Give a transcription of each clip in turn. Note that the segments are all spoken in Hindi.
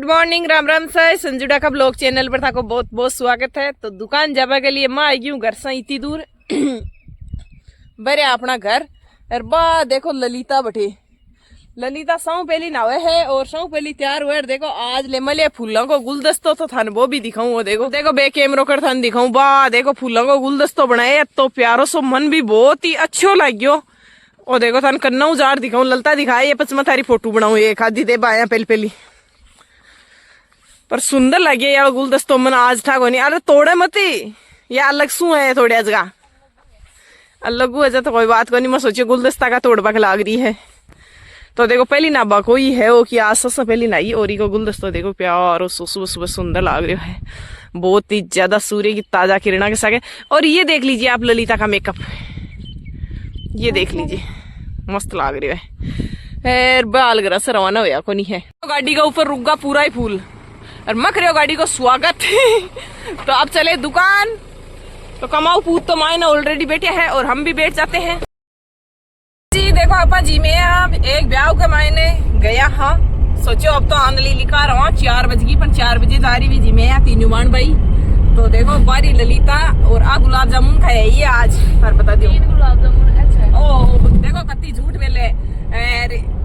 Good morning, Ram Ram sir. संजुड़ा का ब्लॉग चैनल पर था को बहुत बहुत स्वागत है। तो दुकान जाने के लिए मैं आई गई हूँ घर से इतनी दूर बरे अपना घर। और बा देखो ललिता बैठी, ललिता सौ पहली नहावे है और सौ पहली तैयार हुए। देखो आज ले मले फूलों को गुलदस्तो तो थान वो भी दिखाऊं। वो देखो देखो बे कैमरो कर थान दिखाऊं। बा देखो फूलों को गुलदस्तो बनाए तो प्यारो सो मन भी बहुत ही अच्छो लग्यो। और देखो थान कन्ना उजार दिखाऊं, ललता दिखाए ये पचमा थारी फोटो बनाऊ एक आधी दे बाया पहली पर सुंदर लगे यार गुलदस्तो मन आज था कोनी। अरे तोड़े मती या अलग सू है थोड़े आज का अलग हुआ तो कोई बात को नहीं। मैं सोचिए गुलदस्ता का तोड़बा के लाग रही है। तो देखो पहली नाबा कोई है वो कि आज से पहली नाई और को गुलदस्ता देखो प्यार और सुबह सुबह सुंदर लाग रहा है। बहुत ही ज्यादा सूर्य की ताजा किरणा के साथ। और ये देख लीजिए आप ललिता का मेकअप, ये देख लीजिए मस्त लाग रहा है। बाल गरा से रवाना होया को नहीं है। तो गाड़ी का ऊपर रुका पूरा ही फूल और मख रहे हो गाड़ी को स्वागत तो अब चले दुकान। तो कमाऊ पूत तो मायने ऑलरेडी बैठे हैं और हम भी बैठ जाते हैं जी। देखो आपा जी में अब एक ब्याह के मायने गया। हाँ सोचो अब तो आंधली लिखा रहा 4 बजे पर 4 बजे जा रही भी जी में तीनों मान भाई। तो देखो बारी ललिता और आ गुलाब जामुन खाया ये आज पर बता दियो गुलाब जामुन अच्छा। ओ देखो कत्ती झूठ मेले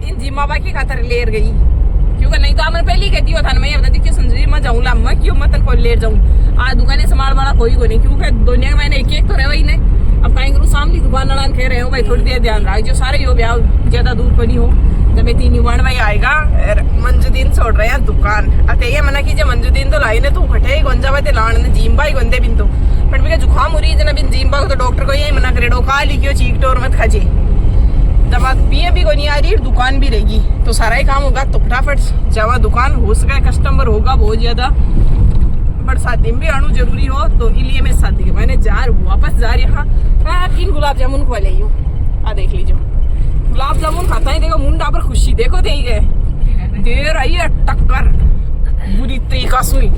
इन जिम्मा की खातर लेर गई क्योंकि नहीं तो मैंने पहले कहती हो था मैं बताती क्यों संजय मैं जाऊँ लामा क्यों मैं तन को ले जाऊँ। आज दुकानें संभाल वाला कोई को नहीं क्योंकि दुनिया में मैंने एक तो रहा ही नहीं। अब कहीं करूँ सामने दुकान वाला कह रहे हो भाई थोड़ी देर ध्यान रख जो सारे हो ब्याह ज्यादा दूर को नहीं हो। जब मैं 3 युवान भाई आएगा मंजुदीन छोड़ रहे हैं दुकान अते ये मना कीजिए मंजुदीन तो लाई ने तू फटे गंजा बाते लाण ने जिम्बा ही गंदे बिन तो बट मेरा जुकाम हो रही है बिन जिम्बा तो डॉक्टर को यही मना करे डोका लिखियो चीक टोर मत खाजे। जब आप पिए भी को नहीं आ रही दुकान भी रहेगी तो सारा ही काम होगा। तो फटाफट जावा दुकान हो सके कस्टमर होगा बहुत ज्यादा बट शादी में भी आना जरूरी हो तो इसलिए मैं शादी के मैंने वापस जा रही हाँ 3 गुलाब जामुन खा ली हूँ। आ देख लीजिए गुलाब जामुन खाता है। देखो मुंडा पर खुशी देखो दे गए देर आई है टक्कर बुरी तरीका सुई।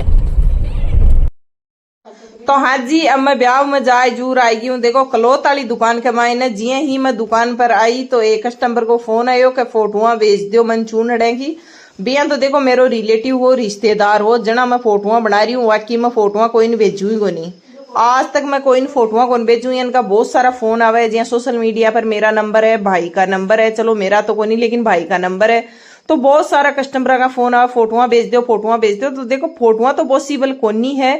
तो हाँ जी अब मैं ब्याह में जाए जूर आएगी हूँ। देखो क्लोथ वाली दुकान के मायने जिये ही मैं दुकान पर आई तो एक कस्टमर को फोन आयो कि फोटोआ भेज दियो मन चूनड़ेगी बिया। तो देखो मेरो रिलेटिव हो रिश्तेदार हो जना मैं फोटोआ बना रही हूँ वाकई मैं फोटोआ कोई नहीं भेजू ही को नहीं। आज तक मैं कोई फोटोआ को भेजू। इनका बहुत सारा फोन आवा है जिया सोशल मीडिया पर मेरा नंबर है भाई का नंबर है चलो मेरा तो कोई नहीं लेकिन भाई का नंबर है तो बहुत सारा कस्टमर का फोन आवा फोटोआ भेज दो फोटोआ भेज दो। तो देखो फोटोआ तो पॉसिबल कोनी है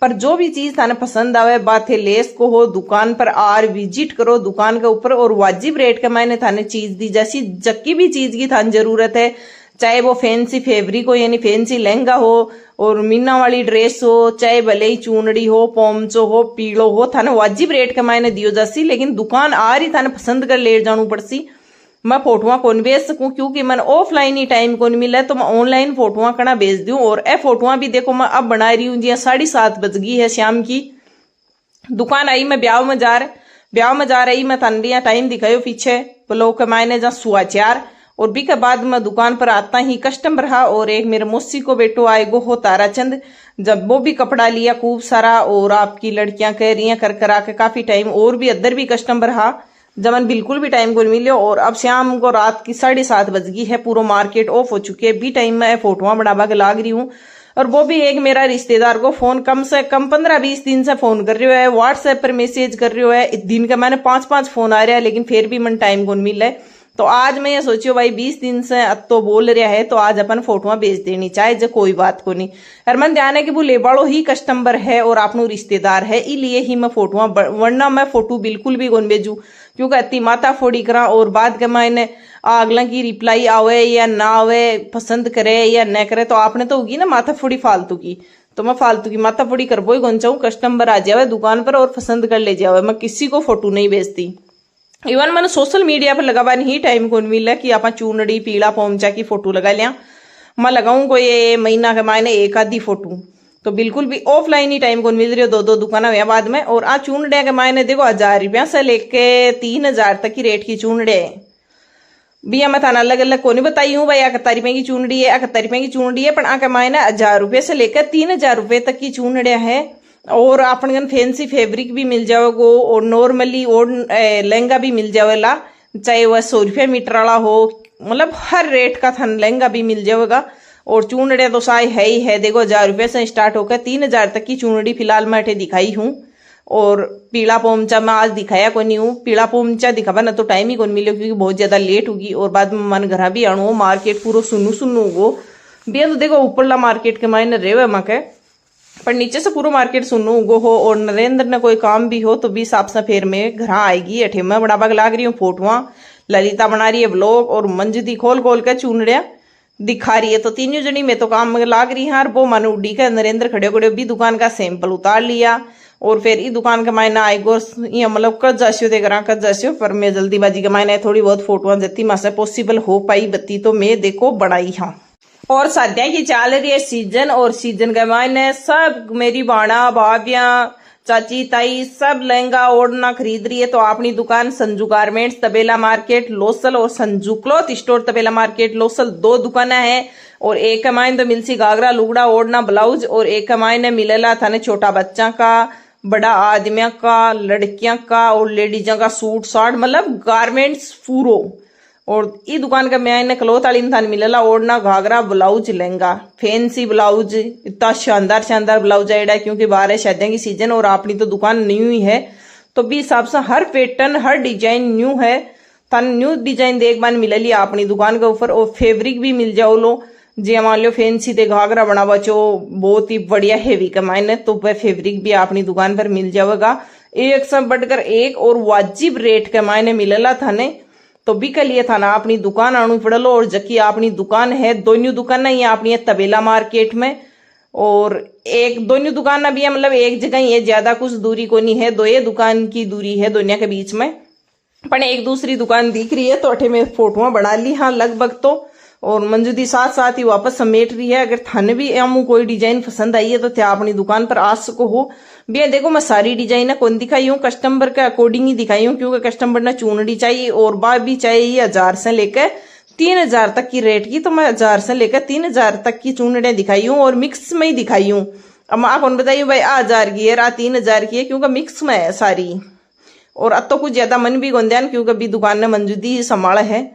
पर जो भी चीज थाने पसंद आवे बात है लेस को हो दुकान पर आर विजिट करो दुकान के ऊपर और वाजिब रेट के मायने थाने चीज दी जैसी जक्की भी चीज की थाने जरूरत है चाहे वो फैंसी फैब्रिक हो यानी फैंसी लहंगा हो और मीना वाली ड्रेस हो चाहे भले ही चूनड़ी हो पोमचो हो पीलो हो थाने वाजिब रेट के मायने दियो जैसी। लेकिन दुकान आ रही थाने पसंद कर ले जानू पड़सी। मैं फोटोआ कौन भेज सकूं क्योंकि मैंने ऑफलाइन ही टाइम कौन मिला तो मैं ऑनलाइन फोटोआ करना भेज दूं। और ए फोटोआ भी देखो मैं अब बना रही हूँ जी 7:30 बज गई है शाम की। दुकान आई मैं ब्याह में जा रही मैं तनरिया टाइम दिखायो पीछे ब्लॉक के मायने जा 4:15 और भी के बाद मैं दुकान पर आता ही कस्टमर रहा और एक मेरे मौसी को बेटो आएगो हो ताराचंद जब वो भी कपड़ा लिया खूब सारा और आपकी लड़कियां कह रही हैं कर करा के काफी टाइम और भी अदर भी कस्टमर रहा जमन बिल्कुल भी टाइम को नहीं मिले। और अब शाम को रात की 7:30 बज गई है पूरा मार्केट ऑफ हो चुकी है भी टाइम में फोटोआ बनावा के लाग रही हूँ। और वो भी एक मेरा रिश्तेदार को फोन कम से कम 15-20 दिन से फोन कर रही है व्हाट्सएप पर मैसेज कर रही है दिन का मैंने 5-5 फोन आ रहा है लेकिन फिर भी मन टाइम को नहीं मिल रहा है। तो आज मैं ये सोचियो भाई 20 दिन से अब तो बोल रहा है तो आज अपन फोटोआ भेज देनी चाहे जो कोई बात को नहीं। हर मन ध्यान है कि वो लेबाड़ो ही कस्टमर है और आपनो रिश्तेदार है इसलिए ही मैं फोटोआ वरना मैं फोटो बिल्कुल भी कौन भेजू क्योंकि अति माता फोड़ी करा और बाद के मायने अगला की रिप्लाई आवे या ना आवे पसंद करे या न करे तो आपने तो होगी ना माथा फोड़ी फालतू की। तो मैं फालतू की माथा फोड़ी कर बोई कौन चाहूँ कस्टमर आ जावे दुकान पर और पसंद कर ले जावे। मैं किसी को फोटो नहीं भेजती। इवन मैंने सोशल मीडिया पर लगावाने ही टाइम को मिला कि आप चूनड़ी पीला पोमचा की फोटो लगा लिया। मैं लगाऊं कोई महीना के मायने एक आधी फोटो तो बिल्कुल भी ऑफलाइन ही टाइम को मिल रही हो 2 दुकान हुआ बाद में। और आज चूनड़े के मायने देखो 1000 रुपया से लेके 3000 तक की रेट की चूनड़े भैया मैं थाना अलग अलग को नहीं बताई हूँ भाई 71 रुपए की चूनड़ी है 71 रुपए की चूनड़ी है पर आके मायने 1000 रुपये से लेकर 3000 रुपये तक की चूनड़े है। और अपन फैंसी फैब्रिक भी मिल जाएगा और नॉर्मली और लहंगा भी मिल जाएगा चाहे वह 100 रुपया मीटर वाला हो मतलब हर रेट का थान लहंगा भी मिल जाएगा। और चूनड़े तो साई है ही है, देखो 1000 रुपये से स्टार्ट होकर 3000 तक की चूनड़ी फिलहाल मैं अठे दिखाई हूँ। और पीला पोमचा मैं आज दिखाया कोई नहीं हूँ, पीला पोमचा दिखावा ना तो टाइम ही कौन मिले क्योंकि बहुत ज्यादा लेट होगी और बाद में मन घर भी आनो, मार्केट पूरा सुनू सुनू होगो भैया। तो देखो ऊपरला मार्केट के मायने रेवे मके, पर नीचे से पूरा मार्केट सुनू उगो हो। और नरेंद्र ने कोई काम भी हो तो भी हिसाब से फिर में घर आएगी। अठे मैं बड़ा बग लाग रही हूँ फोटोआ, ललिता बना रही है ब्लॉग और मंजू दी खोल खोल के चूनड़िया दिखा रही है। तो तीनों जनी में तो काम में लाग रही है। वो मन उड़ी के नरेंद्र खड़े खड़े भी दुकान का सैंपल उतार लिया और फिर ई दुकान के मायने आएगो मतलब कद जासियो देख रहा कद जासियो। पर मैं जल्दीबाजी के मायने थोड़ी बहुत फोटो जती मां से पॉसिबल हो पाई बत्ती तो मैं देखो बनाई हाँ। और सद्या की चल रही है सीजन, और सीजन के मायने सब मेरी बाणा भाभिया चाची ताई सब लहंगा ओढ़ना खरीद रही है। तो अपनी दुकान संजू गारमेंट्स तबेला मार्केट लोसल और संजू क्लॉथ स्टोर तबेला मार्केट लोसल 2 दुकानें हैं। और एक के मायने तो मिलसी घाघरा लुगड़ा ओढ़ना ब्लाउज, और एक के मायने मिलेला थाने छोटा बच्चा का, बड़ा आदमिया का, लड़कियां का और लेडीजा का सूट साट मतलब गारमेंट्स पूरो। और ई दुकान का मैं क्लॉथ वाली थान मिलेला ओढ़ना घाघरा ब्लाउज लहंगा फैंसी ब्लाउज, इतना शानदार शानदार ब्लाउज आएगा क्योंकि बाहर है शादियों की सीजन और अपनी तो दुकान न्यू ही है। तो भी हिसाब से हर पैटर्न हर डिजाइन न्यू है, थान न्यू डिजाइन देख बान मिलेली अपनी दुकान के ऊपर। और फैब्रिक भी मिल जाओ लो जी मान लो फैंसी ते घाघरा बनावा चो बहुत ही बढ़िया हेवी का मायने, तो वह फैब्रिक भी अपनी दुकान पर मिल जाएगा एक से बढ़कर एक और वाजिब रेट के मायने मिलेला थाने। तो भी के लिए थाना अपनी दुकान आनु पड़लो। और जबकि अपनी दुकान है दोनों दुकान ही अपनी है तबेला मार्केट में, और एक दोनों दुकान भी है मतलब एक जगह ही है, ज्यादा कुछ दूरी को नहीं है, 2 दुकान की दूरी है दोनों के बीच में, पर एक दूसरी दुकान दिख रही है। तो अठे में फोटोआं बना ली हाँ लगभग तो। और मंजू दी साथ साथ ही वापस समेट रही है। अगर थाने भी आमू कोई डिजाइन पसंद आई है तो त्या अपनी दुकान पर आ सको हो भैया। देखो मैं सारी डिजाइन कौन दिखाई हूँ, कस्टमर के अकॉर्डिंग ही दिखाई हूँ क्योंकि कस्टमर ने चूनड़ी चाहिए और बात भी चाहिए 1000 से लेकर 3000 तक की रेट की। तो मैं 1000 से लेकर 3000 तक की चूनड़ियां दिखाई हूँ और मिक्स में ही दिखाई हूँ। अब आप कौन बताइए भाई 1000 की है 3000 की है क्योंकि मिक्स में है सारी। और अब तो कुछ ज्यादा मन भी गोंध्यान क्योंकि अभी दुकान ने मंजूदी ही संभाला है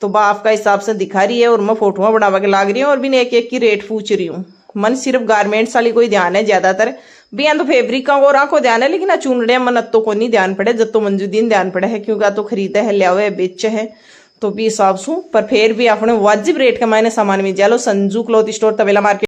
तो बाप का हिसाब से दिखा रही है। और मैं फोटोआं बढ़ावा के लाग रही हूँ और भी एक एक की रेट पूछ रही हूँ। मन सिर्फ गारमेंट्स वाली कोई ध्यान है ज्यादातर भी तो फैब्रिक का और आंखों ध्यान है, लेकिन चूनड़िया मन तो को नहीं ध्यान पड़े जब तो मंजूदीन ध्यान पड़े है क्योंकि तो खरीदा है लिया है बेचे है। तो भी हिसाब से पर फिर भी अपने वाजिब रेट के मायने सामान मिल जालो संजू क्लॉथ स्टोर तबेला मार्केट।